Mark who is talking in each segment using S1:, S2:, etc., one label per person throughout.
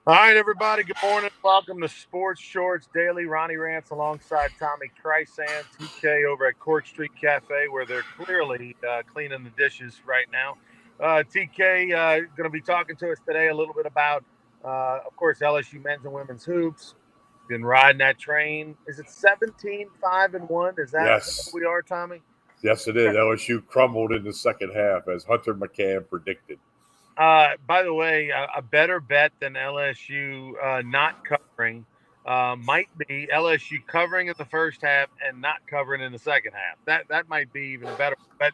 S1: All right, everybody. Good morning. Welcome to Sports Shorts Daily. Ronnie Rants alongside Tommy Krysan, TK over at Court Street Cafe, where they're clearly cleaning the dishes right now. TK going to be talking to us today a little bit about, of course, LSU men's and women's hoops. Been riding that train. Is it 17-5-1? Is that
S2: Yes,
S1: where we are, Tommy?
S2: yes, it is. LSU crumbled in the second half, as Hunter McCann predicted.
S1: By the way, a better bet than LSU not covering might be LSU covering in the first half and not covering in the second half. That might be even a better bet.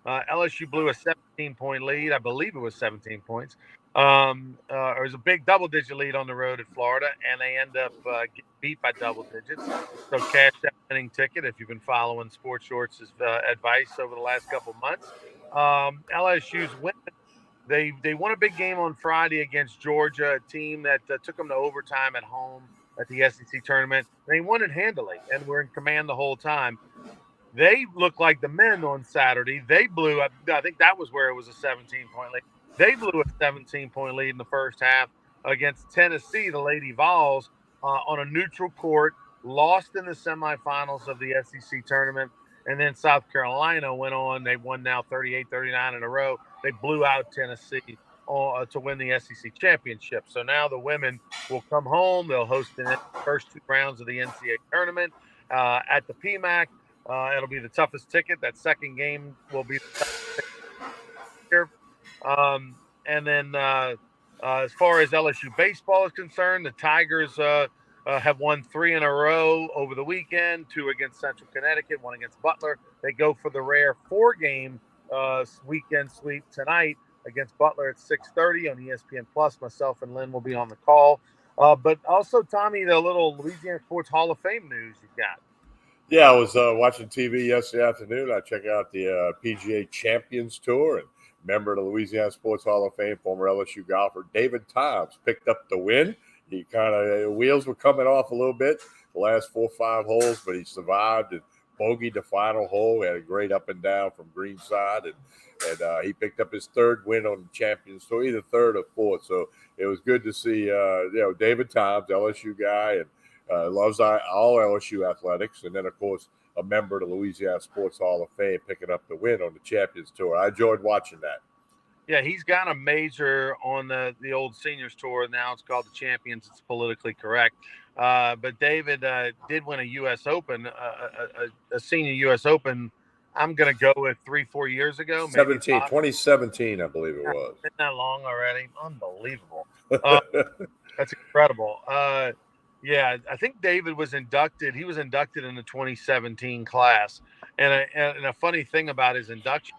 S1: LSU blew a 17-point lead. I believe it was 17 points. It was a big double-digit lead on the road at Florida, and they end up getting beat by double digits. So cash that winning ticket if you've been following Sports Shorts' advice over the last couple months. LSU's win. They won a big game on Friday against Georgia, a team that took them to overtime at home at the SEC tournament. They won it handily and were in command the whole time. They looked like the men on Saturday. They blew up. I think that was where it was a 17-point lead. They blew a 17-point lead in the first half against Tennessee, the Lady Vols, on a neutral court, lost in the semifinals of the SEC tournament. And then South Carolina went on. They won now 38-39 in a row. They blew out Tennessee to win the SEC championship. So now the women will come home. They'll host the first two rounds of the NCAA tournament at the PMAC. It'll be the toughest ticket. That second game will be the toughest ticket here. And then as far as LSU baseball is concerned, the Tigers have won 3 in a row over the weekend, 2 against Central Connecticut, 1 against Butler. They go for the rare 4-game weekend sweep tonight against Butler at 6:30 on ESPN Plus. Myself and Lynn will be on the call. But also, Tommy, the little Louisiana Sports Hall of Fame news you've got.
S2: Yeah, I was watching TV yesterday afternoon. I checked out the PGA Champions Tour, and member of the Louisiana Sports Hall of Fame, former LSU golfer David Times picked up the win. He kind of wheels were coming off a little bit the last 4 or 5 holes, but he survived and bogeyed the final hole. He had a great up and down from greenside, and he picked up his 3rd win on the Champions Tour, either 3rd or 4th. So it was good to see David Times, LSU guy, and loves all LSU athletics, and then of course a member of the Louisiana Sports Hall of Fame picking up the win on the Champions Tour. I enjoyed watching that.
S1: Yeah, he's got a major on the old seniors tour. Now it's called the Champions. It's politically correct. But David did win a U.S. Open, a senior U.S. Open. I'm going to go with 3-4 years ago. Maybe
S2: 2017, I believe it was.
S1: Been that long already? Unbelievable. That's incredible. Yeah, I think David was inducted. He was inducted in the 2017 class. And a funny thing about his induction,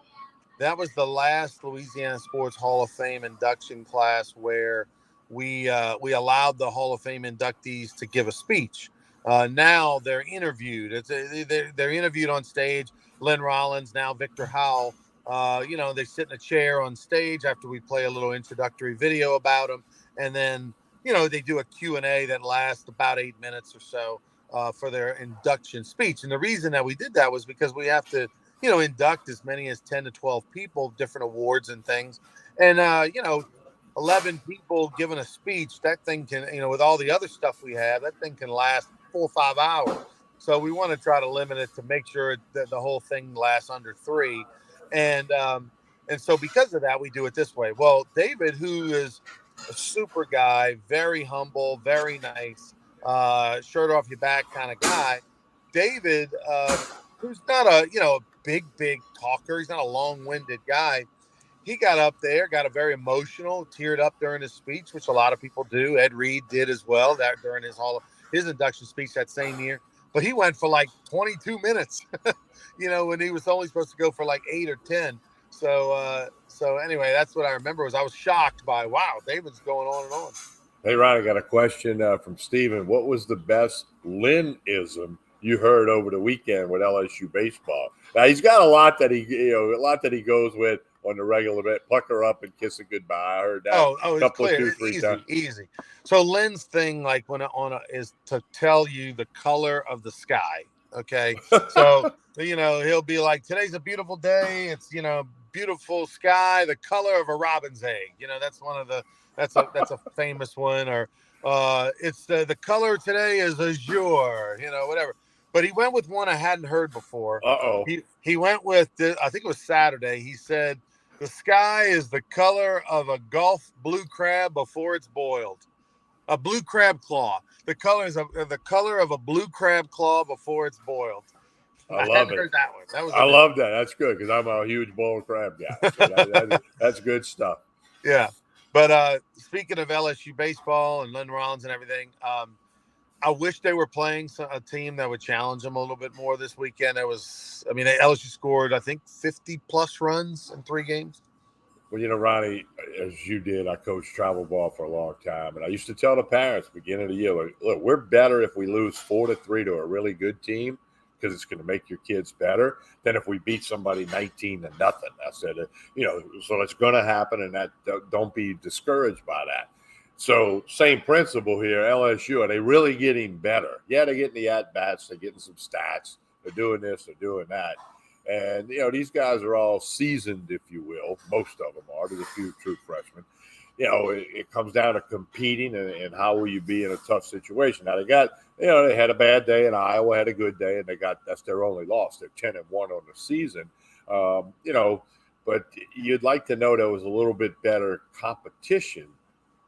S1: that was the last Louisiana Sports Hall of Fame induction class where we allowed the Hall of Fame inductees to give a speech. Now they're interviewed. They're interviewed on stage. Lynn Rollins, now Victor Howell. They sit in a chair on stage after we play a little introductory video about them, and then they do a Q&A that lasts about 8 minutes or so for their induction speech. And the reason that we did that was because we have to induct as many as 10 to 12 people, different awards and things. And, 11 people giving a speech, that thing can, with all the other stuff we have, that thing can last 4 or 5 hours. So we want to try to limit it to make sure that the whole thing lasts under 3. And so because of that, we do it this way. Well, David, who is a super guy, very humble, very nice, shirt off your back kind of guy, David, who's not a big talker. He's not a long-winded guy. He got up there, got a very emotional, teared up during his speech, which a lot of people do. Ed Reed did as well that during his induction speech that same year. But he went for like 22 minutes, when he was only supposed to go for like 8 or 10. So anyway, that's what I remember. I was shocked by, wow, David's going on and on.
S2: Hey, Ryan, I got a question from Steven. What was the best Lynn-ism you heard over the weekend with LSU baseball? Now he's got a lot that he goes with on the regular bit. Pucker up and kiss it goodbye. I heard that.
S1: It's clear. 2, 3 times. Easy. So Lynn's thing, like is to tell you the color of the sky. Okay, so he'll be like, today's a beautiful day. It's beautiful sky, the color of a robin's egg. That's That's a famous one. Or it's the color today is azure, whatever. But he went with one I hadn't heard before.
S2: Uh-oh.
S1: He went with I think it was Saturday. He said the sky is the color of a Gulf blue crab before it's boiled. A blue crab claw. The color is the color of a blue crab claw before it's boiled.
S2: I
S1: I
S2: love
S1: hadn't
S2: it.
S1: heard that one. That was a
S2: I
S1: new
S2: love that. That's good because I'm a huge boiled crab guy. So that's good stuff.
S1: Yeah. But speaking of LSU baseball and Lynn Rollins and everything, I wish they were playing a team that would challenge them a little bit more this weekend. LSU scored, I think, 50 plus runs in 3 games.
S2: Well, Ronnie, as you did, I coached travel ball for a long time, and I used to tell the parents beginning of the year, look, we're better if we lose 4-3 to a really good team because it's going to make your kids better than if we beat somebody 19-0. I said, so it's going to happen, and that don't be discouraged by that. So same principle here. LSU, are they really getting better? Yeah, they're getting the at bats, they're getting some stats, they're doing this, they're doing that. And, these guys are all seasoned, if you will. Most of them are. There's a few true freshmen. It comes down to competing and how will you be in a tough situation. Now, they had a bad day and Iowa had a good day, and that's their only loss. They're 10-1 on the season. But you'd like to know there was a little bit better competition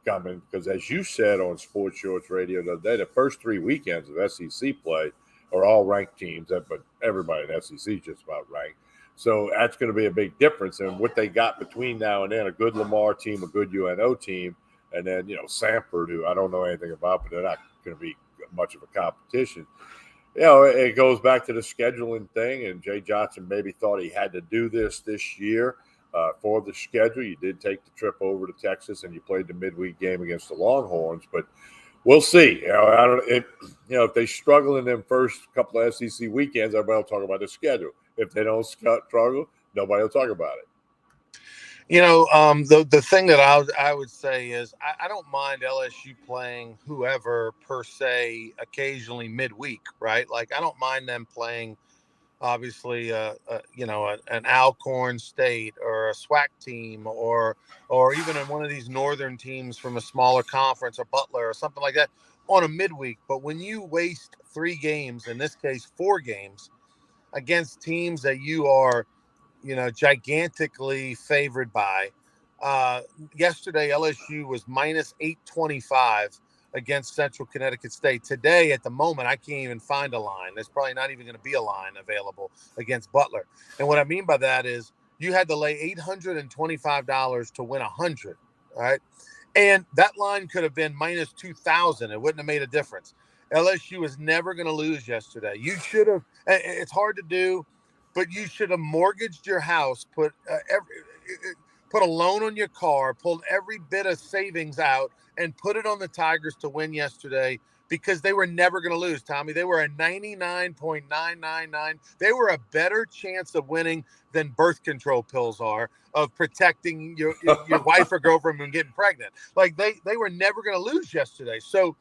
S2: coming because, as you said on Sports Shorts Radio the other day, the first 3 weekends of SEC play are all ranked teams, but everybody in SEC is just about ranked. So that's going to be a big difference. And what they got between now and then, a good Lamar team, a good UNO team, and then, Samford, who I don't know anything about, but they're not going to be much of a competition. It goes back to the scheduling thing, and Jay Johnson maybe thought he had to do this year for the schedule. You did take the trip over to Texas, and you played the midweek game against the Longhorns, but we'll see. If they struggle in them first couple of SEC weekends, everybody will talk about the schedule. If they don't struggle, nobody will talk about it.
S1: The thing that I would say is I don't mind LSU playing whoever per se occasionally midweek, right? Like I don't mind them playing obviously an Alcorn State or a SWAC team or even in one of these northern teams from a smaller conference or Butler or something like that on a midweek. But when you waste 3 games, in this case 4 games, against teams that you are gigantically favored by, yesterday LSU was minus 825 against Central Connecticut State. Today, at the moment, I can't even find a line. There's probably not even going to be a line available against Butler. And what I mean by that is you had to lay $825 to win 100, right? And that line could have been minus 2,000. It wouldn't have made a difference. LSU is never going to lose yesterday. You should have. It's hard to do, but you should have mortgaged your house, put a loan on your car, pulled every bit of savings out, and put it on the Tigers to win yesterday because they were never going to lose, Tommy. They were a 99.999. They were a better chance of winning than birth control pills are of protecting your wife or girlfriend from getting pregnant. Like they were never going to lose yesterday. So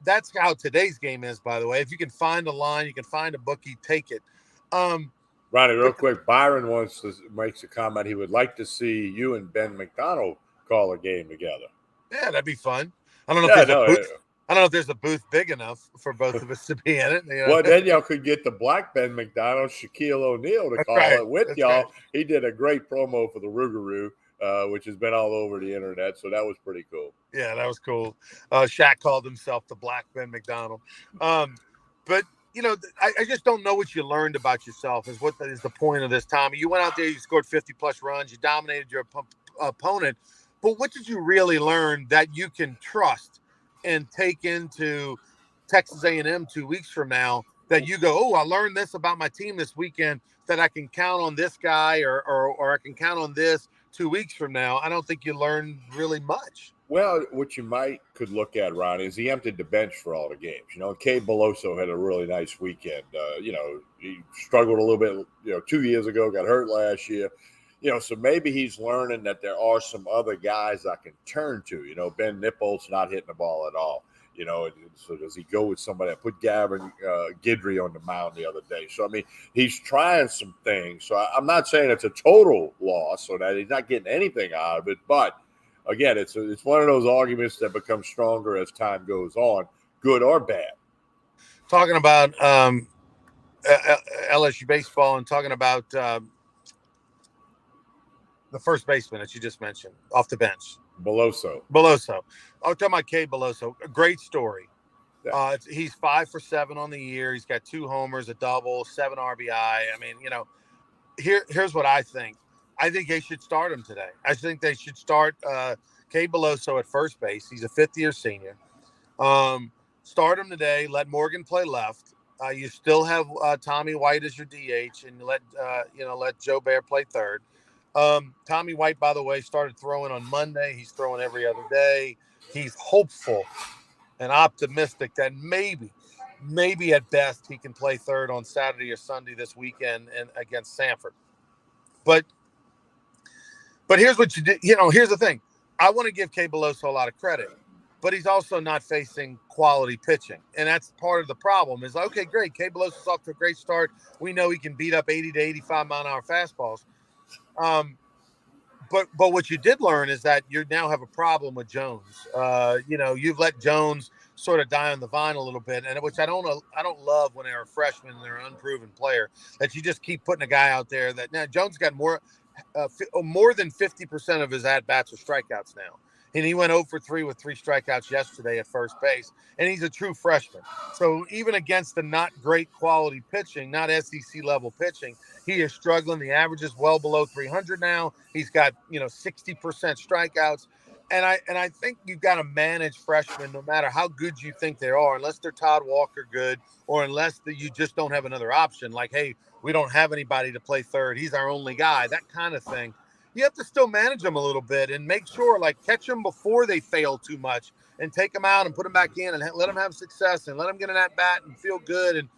S1: that's how today's game is, by the way. If you can find a line, you can find a bookie, take it.
S2: Ronnie, real quick, Byron makes a comment. He would like to see you and Ben McDonald call a game together.
S1: Yeah, that'd be fun. I don't know if there's a booth. I don't know if there's a booth big enough for both of us to be in it.
S2: Well, then y'all could get the black Ben McDonald, Shaquille O'Neal, to call it with y'all. Right. He did a great promo for the Rougarou, which has been all over the internet. So that was pretty cool.
S1: Yeah, that was cool. Shaq called himself the black Ben McDonald. But I just don't know what you learned about yourself is what is the point of this, Tommy. You went out there, you scored 50 plus runs, you dominated your opponent. But what did you really learn that you can trust and take into Texas A&M 2 weeks from now that you go, oh, I learned this about my team this weekend that I can count on this guy or I can count on this 2 weeks from now? I don't think you learned really much.
S2: Well, what you could look at, Ronnie, is he emptied the bench for all the games. Kay Beloso had a really nice weekend. He struggled a little bit, 2 years ago, got hurt last year. So maybe he's learning that there are some other guys I can turn to. Ben Nippol's not hitting the ball at all. So does he go with somebody? I put Gavin Guidry on the mound the other day. So, he's trying some things. So I'm not saying it's a total loss or that he's not getting anything out of it, but again, it's one of those arguments that becomes stronger as time goes on, good or bad.
S1: Talking about LSU baseball and talking about the first baseman that you just mentioned off the bench.
S2: Beloso.
S1: I'm talking about Cade Beloso. A great story.
S2: Yeah.
S1: He's 5 for 7 on the year. He's got 2 homers, a double, 7 RBI. I mean, here's what I think. I think they should start him today. I think they should start Cade Beloso at first base. He's a 5th-year senior. Start him today. Let Morgan play left. You still have Tommy White as your DH, and let Joe Bear play third. Tommy White, by the way, started throwing on Monday. He's throwing every other day. He's hopeful and optimistic that maybe at best he can play third on Saturday or Sunday this weekend and against Sanford. But here's what you did. Here's the thing. I want to give Cade Beloso a lot of credit, but he's also not facing quality pitching. And that's part of the problem is, okay, great. Cade Beloso's off to a great start. We know he can beat up 80 to 85 mile an hour fastballs. But what you did learn is that you now have a problem with Jones. You've let Jones sort of die on the vine a little bit, and which I don't love when they're a freshman and they're an unproven player, that you just keep putting a guy out there that now Jones got more than 50% of his at bats are strikeouts now. And he went 0 for 3 with 3 strikeouts yesterday at first base. And he's a true freshman. So even against the not great quality pitching, not SEC level pitching, he is struggling. The average is well below 300 now. He's got 60% strikeouts. And I think you've got to manage freshmen no matter how good you think they are, unless they're Todd Walker good, or unless you just don't have another option. Like, hey, we don't have anybody to play third. He's our only guy, that kind of thing. You have to still manage them a little bit and make sure, like, catch them before they fail too much and take them out and put them back in and let them have success and let them get an at bat and feel good and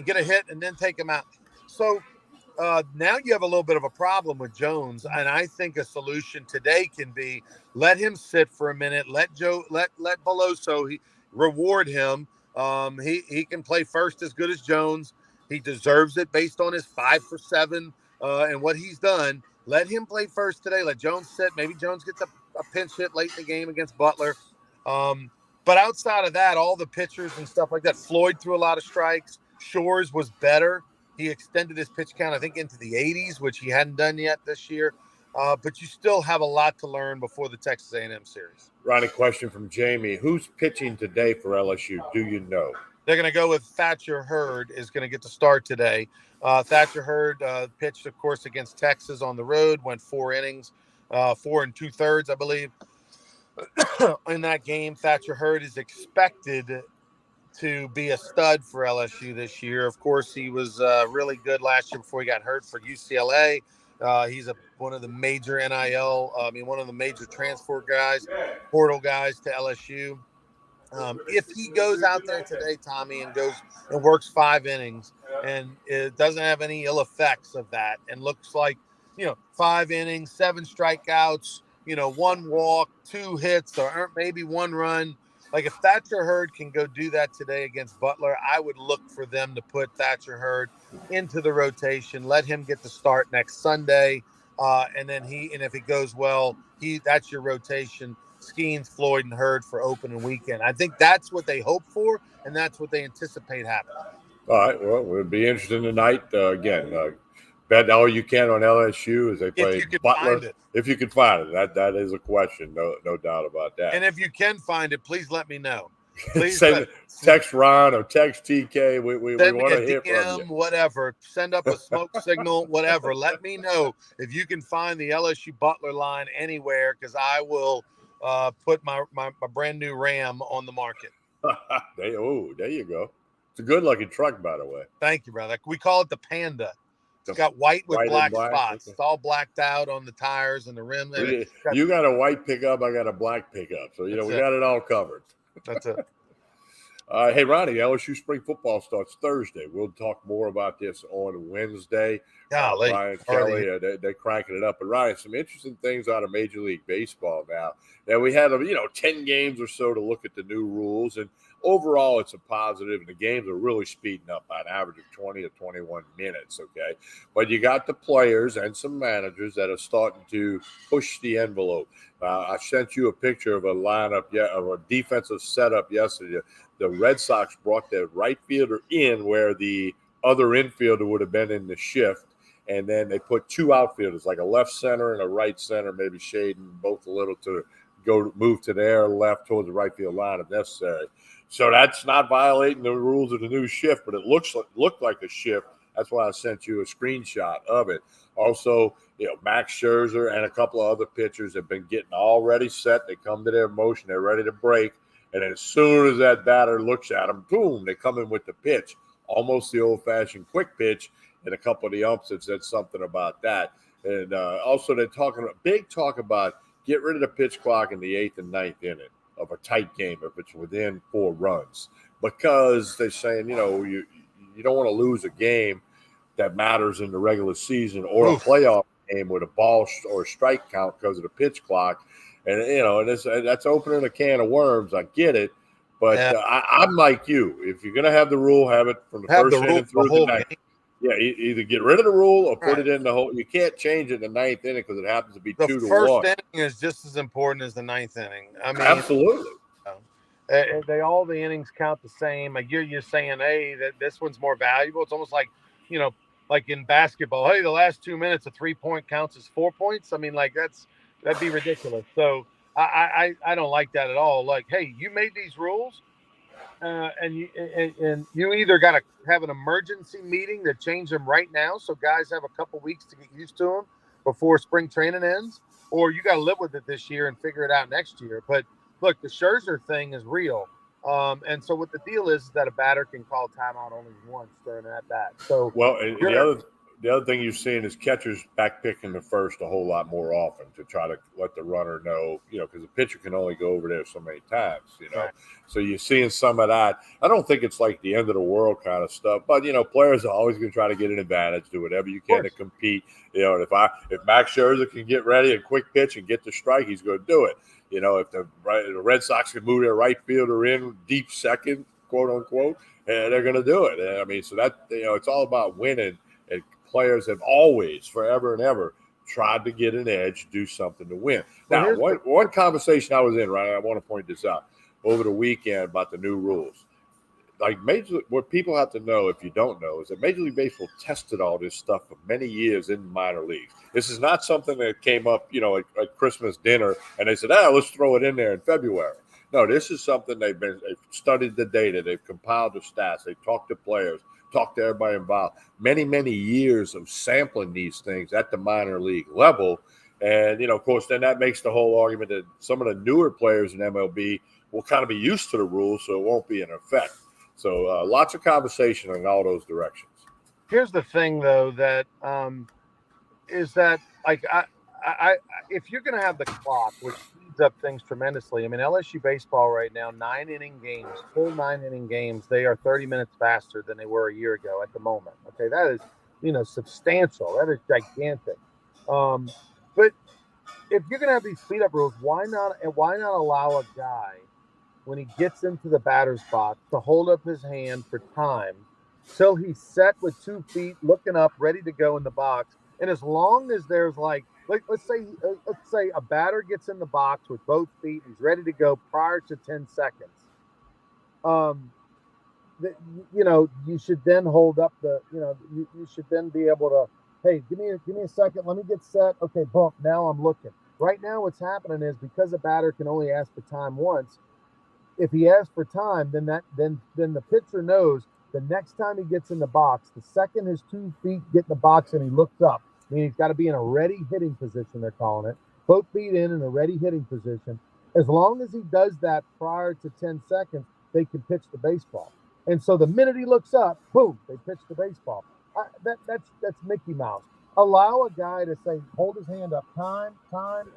S1: get a hit and then take them out. So now you have a little bit of a problem with Jones, and I think a solution today can be let him sit for a minute, let Beloso reward him. He can play first as good as Jones. He deserves it based on his 5 for 7 and what he's done. Let him play first today. Let Jones sit. Maybe Jones gets a pinch hit late in the game against Butler. But outside of that, all the pitchers and stuff like that, Floyd threw a lot of strikes. Shores was better. He extended his pitch count, I think, into the 80s, which he hadn't done yet this year. But you still have a lot to learn before the Texas A&M series.
S2: Ronnie, question from Jamie. Who's pitching today for LSU? Do you know?
S1: They're going to go with Thatcher Hurd is going to get the start today. Thatcher Hurd pitched, of course, against Texas on the road, went 4 innings, 4 2/3, I believe. In that game, Thatcher Hurd is expected to be a stud for LSU this year. Of course, he was really good last year before he got hurt for UCLA. He's one of the major one of the major transfer guys, portal guys to LSU. If he goes out there today, Tommy, and goes and works 5 innings and it doesn't have any ill effects of that and looks like, 5 innings, 7 strikeouts, 1 walk, 2 hits, or maybe 1 run. Like if Thatcher Hurd can go do that today against Butler, I would look for them to put Thatcher Hurd into the rotation, let him get the start next Sunday. And if it goes well, that's your rotation. Skeens, Floyd, and Hurd for opening weekend. I think that's what they hope for, and that's what they anticipate happening.
S2: All right. Well, it'll be interesting tonight. Bet all you can on LSU as they play Butler. If you can find it, that is a question. No doubt about that.
S1: And if you can find it, please let me know. Please
S2: text Ron or text TK. We want to hear
S1: DM,
S2: from you.
S1: Whatever. Send up a smoke signal, whatever. Let me know if you can find the LSU Butler line anywhere, because I will put my brand new Ram on the market.
S2: There you go. It's a good looking truck, by the way.
S1: Thank you, brother. We call it the Panda. It's got white with black spots. Okay. It's all blacked out on the tires and the rim.
S2: You got a white pickup. I got a black pickup. So, we got it all covered.
S1: That's it.
S2: Hey, Ronnie, LSU spring football starts Thursday. We'll talk more about this on Wednesday. Ryan Kelly, they're cranking it up. But, Ryan, some interesting things out of Major League Baseball now. Now, we had, 10 games or so to look at the new rules. And overall, it's a positive, and the games are really speeding up by an average of 20 to 21 minutes, okay? But you got the players and some managers that are starting to push the envelope. I sent you a picture of a lineup, of a defensive setup yesterday. The Red Sox brought their right fielder in where the other infielder would have been in the shift, and then they put two outfielders, like a left center and a right center, maybe shading both a little to move to their left towards the right field line if necessary. So that's not violating the rules of the new shift, but it looked like a shift. That's why I sent you a screenshot of it. Also, Max Scherzer and a couple of other pitchers have been getting already set. They come to their motion. They're ready to break. And as soon as that batter looks at them, boom, they come in with the pitch, almost the old-fashioned quick pitch. And a couple of the umps have said something about that. And also they're big talk about get rid of the pitch clock in the 8th and 9th inning of a tight game if it's within 4 runs. Because they're saying, you don't want to lose a game that matters in the regular season or a playoff game with a ball or a strike count because of the pitch clock. And, that's opening a can of worms. I get it. But I'm like you. If you're going to have the rule, have it from the first inning through the ninth. Yeah, either get rid of the rule or put it in the whole. You can't change it in the 9th inning because it happens to be 2-1.
S1: The first inning is just as important as the 9th inning. I mean,
S2: absolutely.
S1: All the innings count the same. Like you're saying, hey, that this one's more valuable. It's almost like, like in basketball. Hey, the last 2 minutes, a 3-point counts as 4 points. I mean, like that'd be ridiculous. So I don't like that at all. Like, hey, you made these rules. And you either got to have an emergency meeting to change them right now, so guys have a couple weeks to get used to them before spring training ends, or you got to live with it this year and figure it out next year. But look, the Scherzer thing is real, and so what the deal is that a batter can call timeout only once during at bat. So
S2: the other thing you're seeing is catchers back picking the first a whole lot more often to try to let the runner know, because the pitcher can only go over there so many times,
S1: Right.
S2: So you're seeing some of that. I don't think it's like the end of the world kind of stuff, but, players are always going to try to get an advantage, do whatever you can to compete. And if Max Scherzer can get ready and quick pitch and get the strike, he's going to do it. If the Red Sox can move their right fielder in deep second, quote unquote, and they're going to do it. I mean, so that, it's all about winning. And players have always, forever and ever, tried to get an edge, do something to win. Now, one conversation I was in, right, I want to point this out, over the weekend about the new rules. Like what people have to know, if you don't know, is that Major League Baseball tested all this stuff for many years in minor leagues. This is not something that came up, at Christmas dinner, and they said, let's throw it in there in February. No, this is something they've studied the data, they've compiled the stats, they've talked to players, talk to everybody involved. Many, many years of sampling these things at the minor league level. And, of course, then that makes the whole argument that some of the newer players in MLB will kind of be used to the rules, so it won't be in effect. So lots of conversation in all those directions.
S1: Here's the thing, though, that is that, like, I if you're going to have the clock, which speeds up things tremendously. I mean, LSU baseball right now, 9-inning games, full 9-inning games, they are 30 minutes faster than they were a year ago at the moment. Okay, that is, substantial. That is gigantic. But if you're going to have these speed up rules, why not allow a guy when he gets into the batter's box to hold up his hand for time till he's set with 2 feet, looking up, ready to go in the box. And as long as there's let's say a batter gets in the box with both feet, he's ready to go prior to 10 seconds. You should then hold up you should then be able to, hey, give me a second, let me get set. Okay, boom, now I'm looking. Right now what's happening is because a batter can only ask for time once, if he asks for time, then the pitcher knows the next time he gets in the box, the second his 2 feet get in the box and he looks up, I mean, he's got to be in a ready hitting position, they're calling it. Both feet in a ready hitting position. As long as he does that prior to 10 seconds, they can pitch the baseball. And so the minute he looks up, boom, they pitch the baseball. That's Mickey Mouse. Allow a guy to say, hold his hand up, time,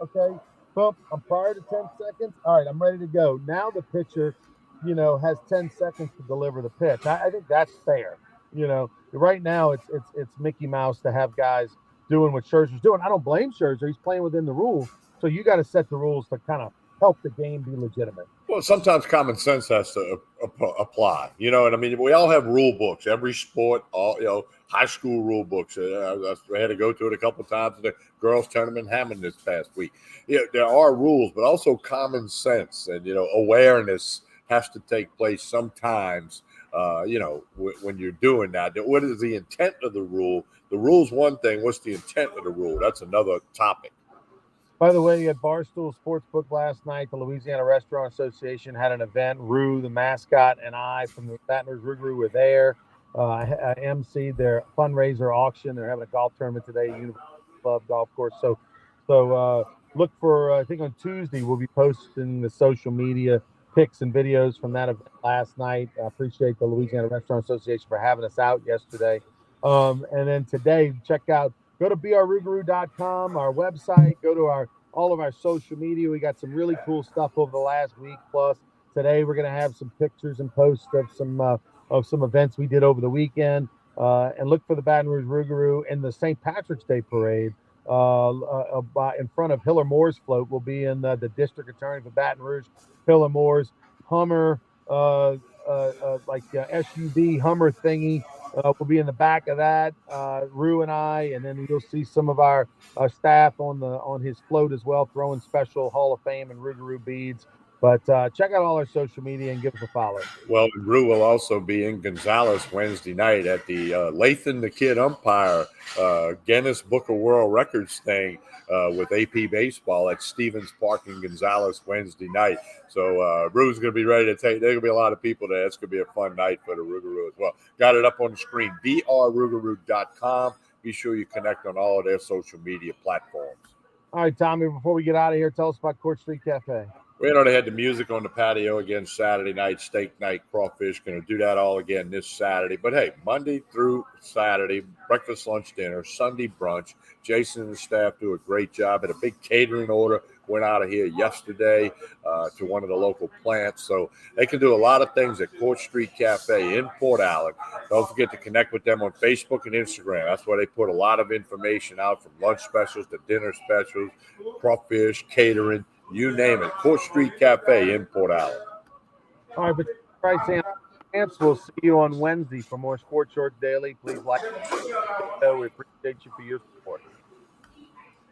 S1: okay, boom, I'm prior to 10 seconds. All right, I'm ready to go. Now the pitcher, has 10 seconds to deliver the pitch. I think that's fair. Right now it's Mickey Mouse to have guys doing what Scherzer's doing. I don't blame Scherzer. He's playing within the rules. So you got to set the rules to kind of help the game be legitimate.
S2: Well, sometimes common sense has to apply. You know what I mean? We all have rule books. Every sport, all high school rule books. I had to go to it a couple of times at the girls' tournament in Hammond this past week. There are rules, but also common sense and awareness has to take place sometimes. When you're doing that, what is the intent of the rule? The rule's one thing. What's the intent of the rule? That's another topic.
S1: By the way, at Barstool Sportsbook last night, the Louisiana Restaurant Association had an event. Rue, the mascot, and I from the Baton Rouge Rougarou were there. I emceed their fundraiser auction. They're having a golf tournament today, University Club Golf Course. So look for, I think on Tuesday, we'll be posting the social media pics and videos from that event last night. I appreciate the Louisiana Restaurant Association for having us out yesterday. And then today, go to brrougarou.com, our website, go to all of our social media. We got some really cool stuff over the last week. Plus, today we're going to have some pictures and posts of some events we did over the weekend. And look for the Baton Rouge Rougarou in the St. Patrick's Day Parade. In front of Hiller Moore's float will be in the district attorney for Baton Rouge, Hiller Moore's Hummer, SUV Hummer thingy. Will be in the back of that, Rue and I, and then you'll see some of our staff on his float as well, throwing special Hall of Fame and Rougarou beads. But check out all our social media and give us a follow.
S2: Well, Rue will also be in Gonzales Wednesday night at the Lathan the Kid Umpire Guinness Book of World Records thing with AP Baseball at Stevens Park in Gonzales Wednesday night. So Rue's going to be ready to take. There's going to be a lot of people there. It's going to be a fun night for the Rougarou as well. Got it up on the screen, brrougarou.com. Be sure you connect on all of their social media platforms.
S1: All right, Tommy, before we get out of here, tell us about Court Street Cafe.
S2: They had the music on the patio again Saturday night, steak night, crawfish. Going to do that all again this Saturday. But hey, Monday through Saturday, breakfast, lunch, dinner, Sunday brunch. Jason and the staff do a great job. Had a big catering order. Went out of here yesterday to one of the local plants. So they can do a lot of things at Court Street Cafe in Port Allen. Don't forget to connect with them on Facebook and Instagram. That's where they put a lot of information out, from lunch specials to dinner specials, crawfish, catering. You name it. Court Street Cafe in Port Allen.
S1: All right, but Chance, we'll see you on Wednesday for more Sports Short Daily. Please like. We appreciate you for your support.